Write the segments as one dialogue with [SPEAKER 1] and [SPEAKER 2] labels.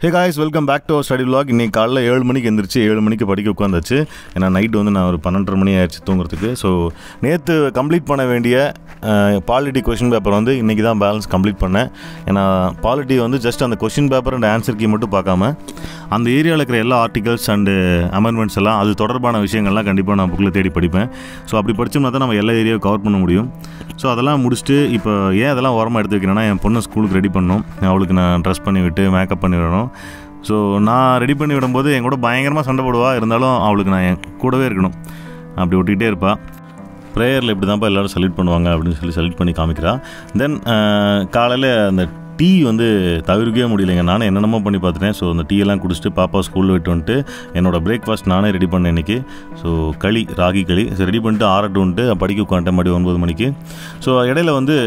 [SPEAKER 1] Hey guys, welcome back to our study vlog. இன்னைக்கு காலைல 7 மணிக்கு எந்திரிச்சு 7 மணிக்கு படிக்க உட்காந்தாச்சு. ஏன்னா நைட்டு வந்து நான் ஒரு 12:30 மணி ஆயிடுச்சு தூங்குறதுக்கு. ஸோ நேற்று கம்ப்ளீட் பண்ண வேண்டிய பாலிட்டி கொஷின் பேப்பர் வந்து இன்றைக்கி தான் பேலன்ஸ் கம்ப்ளீட் பண்ணேன். ஏன்னா பாலிட்டி வந்து ஜஸ்ட் அந்த question paper and answer key மட்டும் பார்க்காம அந்த ஏரியாவில் இருக்கிற எல்லா ஆர்டிகல்ஸ் அண்டு அமெண்ட்மெண்ட்ஸ் எல்லாம் அது தொடர்பான விஷயங்கள்லாம் கண்டிப்பாக நான் புக்கில் தேடி படிப்பேன். ஸோ அப்படி படித்தோம்னா தான் நம்ம எல்லா ஏரியாவும் கவர் பண்ண முடியும். ஸோ அதெல்லாம் முடிச்சுட்டு இப்போ ஏன் அதெல்லாம் ஓரமாக எடுத்து வைக்கிறேன்னா என் பொண்ணு ஸ்கூலுக்கு ரெடி பண்ணணும். அவளுக்கு நான் ட்ரெஸ் பண்ணி விட்டு மேக்கப் பண்ணி விடணும். ஸோ நான் ரெடி பண்ணி விடும்போது என் கூட பயங்கரமாக சண்டை போடுவாள். இருந்தாலும் அவளுக்கு நான் என் கூடவே இருக்கணும். அப்படி ஒட்டிகிட்டே இருப்பாள். ப்ரேயரில் இப்படி தான்ப்பா எல்லோரும் சல்யூட் பண்ணுவாங்க அப்படின்னு சொல்லி சல்யூட் பண்ணி காமிக்கிறா. தென் காலையில் அந்த டீ வந்து தவிர்க்கவே முடியலைங்க. நானே என்னென்னமோ பண்ணி பார்த்துட்டேன். ஸோ அந்த டீயெல்லாம் குடிச்சிட்டு பாப்பா ஸ்கூலில் விட்டு வந்துட்டு என்னோடய பிரேக்ஃபாஸ்ட் நானே ரெடி பண்ணேன் இன்றைக்கி. ஸோ ராகி களி ரெடி பண்ணிட்டு ஆறட்டுன்ட்டு படிக்க உட்காந்துட்டேன் மறுபடியும் 9 மணிக்கு. ஸோ இடையில வந்து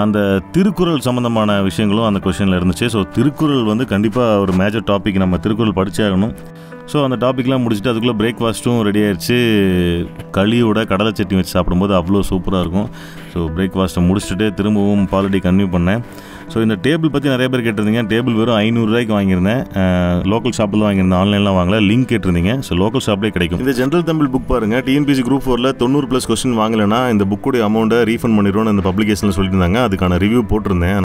[SPEAKER 1] அந்த திருக்குறள் சம்மந்தமான விஷயங்களும் அந்த கொஷனில் இருந்துச்சு. ஸோ திருக்குறள் வந்து கண்டிப்பாக ஒரு மேஜர் டாபிக், நம்ம திருக்குறள் படித்தே ஆகணும். ஸோ அந்த டாப்பிக்லாம் முடிச்சுட்டு அதுக்குள்ளே பிரேக்ஃபாஸ்ட்டும் ரெடி ஆகிடுச்சு. களியோட கடலை சட்னி வச்சு சாப்பிடும்போது அவ்வளோ சூப்பராக இருக்கும். ஸோ பிரேக்ஃபாஸ்ட்டை முடிச்சுட்டு திரும்பவும் பாலிட்டி கன்டினியூ பண்ணேன். ஸோ இந்த டேபிள் பற்றி நிறைய பேர் கேட்டிருந்தீங்க. டேபிள் வெறும் 500 ரூபாய்க்கு வாங்கியிருந்தேன். லோக்கல் ஷாப்பில் தான் வாங்கியிருந்தேன், ஆன்லைன்லாம் வாங்கல. லிங்க் கேட்டிருந்தீங்க. ஸோ லோக்கல் ஷாப்லேயே கிடைக்கும். இந்த ஜென்ரல் தமிழ் புக் பாருங்கள். டிஎன்பிசி குரூப் 4ல் 90+ கொஸ்டின் வாங்கலைன்னா இந்த புக்குடைய அமௌண்ட்டை ரீஃபண்ட் பண்ணிடுவோன்னு இந்த பப்ளிகேஷனில் சொல்லியிருந்தாங்க. அதுக்கான ரிவ்யூ போட்டிருந்தேன்.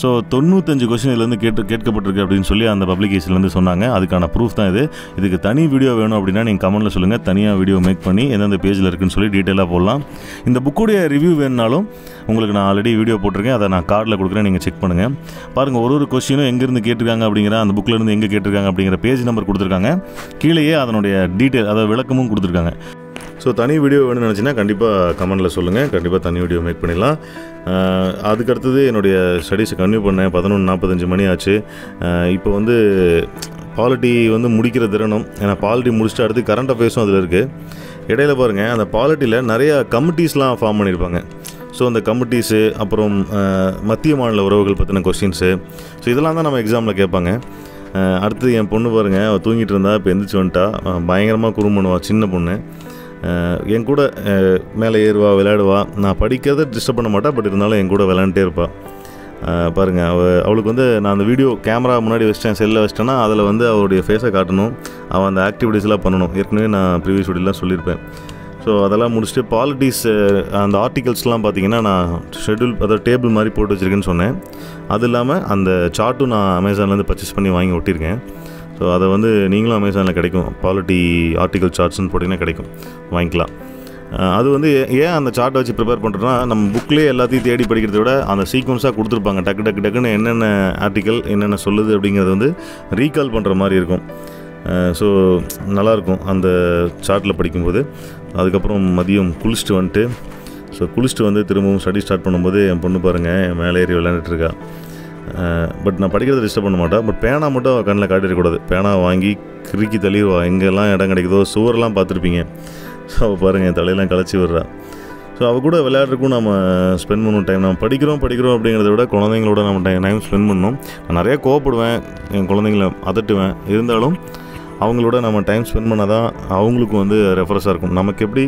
[SPEAKER 1] ஸோ 95 கொஸ்டின் இதுலேருந்து கேட்கப்பட்டிருக்கு அப்படின்னு சொல்லி அந்த பப்ளிகேஷன்லேருந்து சொன்னாங்க. அதுக்கான ப்ரூஃப் தான் இது. இதுக்கு தனி வீடியோ வேணும் அப்படின்னா நீங்கள் கமெண்ட்டில் சொல்லுங்கள். தனியாக வீடியோ மேக் பண்ணி எந்தெந்த பேஜில் இருக்குன்னு சொல்லி டீட்டெயிலாக போடலாம். இந்த புக்குடைய ரிவ்யூ வேணுனாலும் உங்களுக்கு நான் ஆல்ரெடி வீடியோ போட்டிருக்கேன். அதை நான் கார்டில் கொடுக்குறேன், நீங்கள் செக் பண்ணுங்கள். பாருங்கள், ஒரு கொஸ்டினும் எங்கேருந்து கேட்டிருக்காங்க அப்படிங்கிற அந்த புக்கிலேருந்து எங்கே கேட்டிருக்காங்க அப்படிங்கிற பேஜ் நம்பர் கொடுத்துருக்காங்க. கீழேயே அதனுடைய டீட்டெயில், அதை விளக்கமும் கொடுத்துருக்காங்க. ஸோ தனி வீடியோ வேணும்னு நினச்சின்னா கண்டிப்பாக கமெண்ட்டில் சொல்லுங்கள். கண்டிப்பாக தனி வீடியோ மேக் பண்ணிடலாம். அதுக்கடுத்தது என்னுடைய ஸ்டடீஸை கன்டினியூ பண்ணேன். 11:45 மணி ஆச்சு. இப்போ வந்து பாலிட்டி வந்து முடிக்கிற திறனும், ஏன்னா பாலிட்டி முடிச்சுட்டு அடுத்து கரண்ட் அஃபேர்ஸும் அதில் இருக்குது. இடையில பாருங்கள், அந்த பாலிட்டியில் நிறையா கமிட்டிஸ்லாம் ஃபார்ம் பண்ணியிருப்பாங்க. ஸோ அந்த கமிட்டிஸு, அப்புறம் மத்திய மாநில உறவுகள் பற்றின கொஸ்டின்ஸு, ஸோ இதெல்லாம் தான் நம்ம எக்ஸாமில் கேட்பாங்க. அடுத்து என் பொண்ணு பாருங்கள், அவள் தூங்கிட்டு இருந்தால் இப்போ எந்திரிச்சு வந்துட்டா. பயங்கரமாக குறும் பண்ணுவாள் சின்ன பொண்ணு. என் கூட மேலே ஏறுவா, விளையாடுவா. நான் படிக்கிறத டிஸ்டர்ப் பண்ண மாட்டா, பட் இருந்தாலும் என் கூட விளையாண்டுட்டே இருப்பாள். பாருங்கள், அவளுக்கு வந்து நான் அந்த வீடியோ கேமரா முன்னாடி வச்சிட்டேன், செல்லில் வச்சிட்டேன்னா அதில் வந்து அவளுடைய ஃபேஸை காட்டணும். அவள் அந்த ஆக்டிவிட்டீஸ்லாம் பண்ணணும். ஏற்கனவே நான் ப்ரீவியஸ் வீடியோலாம் சொல்லியிருப்பேன். ஸோ அதெல்லாம் முடிச்சுட்டு பாலிட்டிக்ஸ் அந்த ஆர்டிகல்ஸ்லாம் பார்த்தீங்கன்னா நான் ஷெட்யூல், அதாவது டேபிள் மாதிரி போட்டு வச்சுருக்கேன்னு சொன்னேன். அது இல்லாமல் அந்த சார்ட்டும் நான் அமேசான்லேருந்து பர்ச்சேஸ் பண்ணி வாங்கி ஒட்டியிருக்கேன். ஸோ அதை வந்து நீங்களும் அமேசானில் கிடைக்கும். பாலிட்டி ஆர்டிகல் சார்ட்ஸ்ன்னு போட்டிங்கன்னா கிடைக்கும், வாங்கிக்கலாம். அது வந்து ஏன் அந்த சார்ட்டை வச்சு ப்ரிப்பேர் பண்ணுறோன்னா, நம்ம புக்லேயே எல்லாத்தையும் தேடி படிக்கிறத விட அந்த சீக்வன்ஸாக கொடுத்துருப்பாங்க. டக்குன்னு என்னென்ன ஆர்டிக்கல் என்னென்ன சொல்லுது அப்படிங்கிறது வந்து ரீகால் பண்ணுற மாதிரி இருக்கும். ஸோ நல்லாயிருக்கும் அந்த சார்ட்டில் படிக்கும்போது. அதுக்கப்புறம் மதியம் குளிச்சுட்டு வந்துட்டு, ஸோ குளிச்சுட்டு வந்து திரும்பவும் ஸ்டடி ஸ்டார்ட் பண்ணும்போது என் பொண்ணு பாருங்கள் மேலே ஏறி விளையாண்டுட்டுருக்கா. பட் நான் படிக்கிறத டிஸ்டர்ப் பண்ண மாட்டேன். பட் பேனா மட்டும் கண்ணில் காட்டிடக்கூடாது. பேனா வாங்கி கிறுக்கி தள்ளிடுவா. எங்கெல்லாம் இடம் கிடைக்குதோ, சுவரெல்லாம் பார்த்துருப்பீங்க. ஸோ அவள் பாருங்கள் என் தலையெல்லாம் களைச்சி விடுறா. ஸோ அவள் கூட விளையாடுறதுக்கும் நம்ம ஸ்பெண்ட் பண்ணணும் டைம். நம்ம படிக்கிறோம் அப்படிங்கிறத விட குழந்தைங்களோட நம்ம டைம் ஸ்பெண்ட் பண்ணணும். நான் நிறையா கோவப்படுவேன், என் குழந்தைங்கள அதட்டுவேன். இருந்தாலும் அவங்களோட நம்ம டைம் ஸ்பெண்ட் பண்ணால் தான் அவங்களுக்கும் வந்து ரெஃப்ரெஷ்ஷாக இருக்கும். நமக்கு எப்படி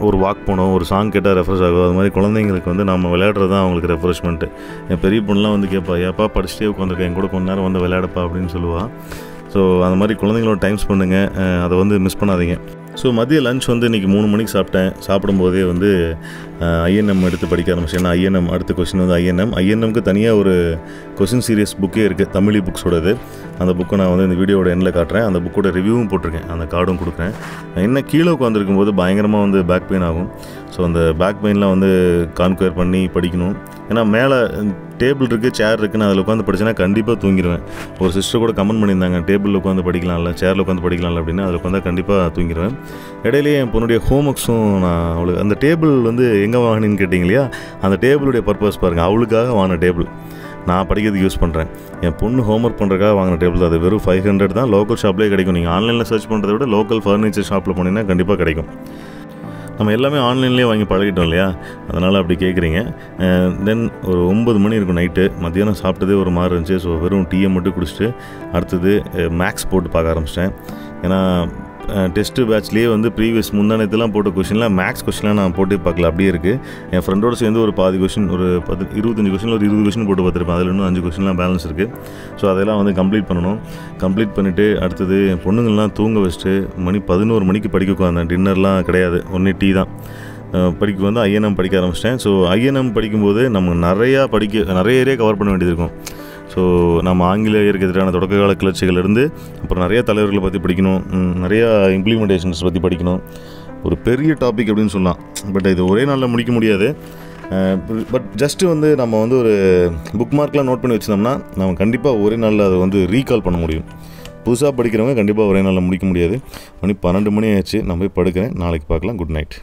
[SPEAKER 1] ஒரு வாக் போனோம், ஒரு சாங் கேட்டால் ரெஃப்ரெஷ் ஆகும், அது மாதிரி குழந்தைங்களுக்கு வந்து நம்ம விளையாடுறது தான் அவங்களுக்கு ரெஃப்ரெஷ்மெண்ட்டு. என் பெரிய பொண்ணுலாம் வந்து கேட்பா, ஏப்பா படிச்சுட்டே உட்காந்துருக்கேன், என் கூட கொஞ்ச நேரம் வந்து விளையாடப்பா அப்படின்னு சொல்லுவாள். ஸோ அந்த மாதிரி குழந்தைங்களோட டைம் ஸ்பெண்ட் பண்ணுங்கள், அதை வந்து மிஸ் பண்ணாதீங்க. ஸோ மதிய லஞ்ச் வந்து இன்றைக்கி 3 மணிக்கு சாப்பிட்டேன். சாப்பிடும்போதே வந்து ஐஎன்எம் எடுத்து படிக்க ஆரம்பிச்சேன். ஏன்னா ஐஎன்எம் அடுத்த கொஸ்டின் வந்து ஐஎன்எம்க்கு தனியாக ஒரு கொஸ்டின் சீரியஸ் புக்கே இருக்குது, தமிழ் புக்ஸோடது. அந்த புக்கை நான் வந்து இந்த வீடியோட எண்டில் காட்டுறேன். அந்த புக்கோட ரிவ்யூவும் போட்டிருக்கேன், அந்த கார்டும் கொடுக்குறேன். என்ன கீழே உட்காந்துருக்கும் போது பயங்கரமாக வந்து பேக் பெயின் ஆகும். ஸோ அந்த பேக் பெயின்லாம் வந்து கான்குயர் பண்ணி படிக்கணும். ஏன்னா மேலே டேபிள் இருக்குது, சேர் இருக்குன்னு அதில் உட்காந்து படிச்சேன்னா கண்டிப்பாக தூங்கிடுவேன். ஒரு சிஸ்டர் கூட கமெண்ட் பண்ணியிருந்தாங்க, டேபிளில் உட்காந்து படிக்கலாம்ல, சேரில் உட்காந்து படிக்கலாம்ல அப்படின்னு. அதில் உட்காந்தா கண்டிப்பாக தூங்கிடுவேன். இடையிலேயே என் பொண்ணுடைய ஹோம் ஒர்க்ஸும் நான் அவளுக்கு அந்த டேபிள் வந்து எங்கே வாங்கினேன்னு கேட்டிங்க இல்லையா, அந்த டேபிளுடைய பர்பஸ் பாருங்கள். அவளுக்காக வாங்கின டேபிள் நான் படிக்கிறதுக்கு யூஸ் பண்ணுறேன். என் பொண்ணு ஹோம்ஒர்க் பண்ணுறதுக்காக வாங்கின டேபிள் தான். அது வெறும் 500 தான். லோக்கல் ஷாப்லேயே கிடைக்கும். நீங்கள் ஆன்லைனில் சர்ச் பண்ணுறத விட லோக்கல் ஃபர்னிச்சர் ஷாப்பில் போனீங்கன்னா கண்டிப்பாக கிடைக்கும். நம்ம எல்லாமே ஆன்லைன்லேயே வாங்கி பழகிட்டோம் இல்லையா, அதனால் அப்படி கேட்குறீங்க. தென் ஒரு 9 மணி இருக்கும் நைட்டு. மத்தியானம் சாப்பிட்டதே ஒரு மாதிரி இருந்துச்சு. ஸோ வெறும் டீயை மட்டும் குடிச்சிட்டு அடுத்தது மேக்ஸ் போட்டு பார்க்க ஆரம்பிச்சிட்டேன். ஏன்னா டெஸ்ட்டு பேட்ச்லேயே வந்து ப்ரீவியஸ் முந்தானத்துலாம் போட்ட கொஷின்லாம் மேக்ஸ் கொஷின்லாம் நான் போட்டு பார்க்கல, அப்படியே இருக்குது. என் ஃப்ரெண்டோட சேர்ந்து ஒரு பாதி கொஷின், ஒரு 25 கொஷின், ஒரு 20 கொஷின் போட்டு பார்த்துருப்பேன். அதில் இன்னும் 5 கொஷின்லாம் பேலன்ஸ் இருக்குது. ஸோ அதெல்லாம் வந்து கம்ப்ளீட் பண்ணணும். கம்ப்ளீட் பண்ணிவிட்டு அடுத்தது என் பொண்ணுங்கள்லாம் தூங்க வச்சுட்டு மணி 11 மணிக்கு படிக்க உட்காந்தேன். டின்னர்லாம் கிடையாது, ஒன்லி டீ தான். படிக்க வந்து ஐஎன்எம் படிக்க ஆரம்பிச்சிட்டேன். ஸோ ஐஎன்எம் படிக்கும்போது நம்ம நிறைய ஏரியா கவர் பண்ண வேண்டியது இருக்கும். ஸோ நம்ம ஆங்கிலேயருக்கு எதிரான தொடக்ககால கிளர்ச்சிகளிலிருந்து அப்புறம் நிறையா தலைவர்களை பற்றி படிக்கணும், நிறையா இம்ப்ளிமெண்டேஷன்ஸ் பற்றி படிக்கணும். ஒரு பெரிய டாபிக் அப்படின்னு சொல்லலாம். பட் இது ஒரே நாளில் முடிக்க முடியாது. பட் ஜஸ்ட்டு வந்து நம்ம வந்து ஒரு புக் மார்க்லாம் நோட் பண்ணி வச்சுருந்தோம்னா நம்ம கண்டிப்பாக ஒரே நாளில் அதை வந்து ரீகால் பண்ண முடியும். புதுசாக படிக்கிறவங்க கண்டிப்பாக ஒரே நாளில் முடிக்க முடியாது. மணி 12 மணி ஆயிடுச்சு, நான் போய் படுக்கிறேன். நாளைக்கு பார்க்கலாம். Good night.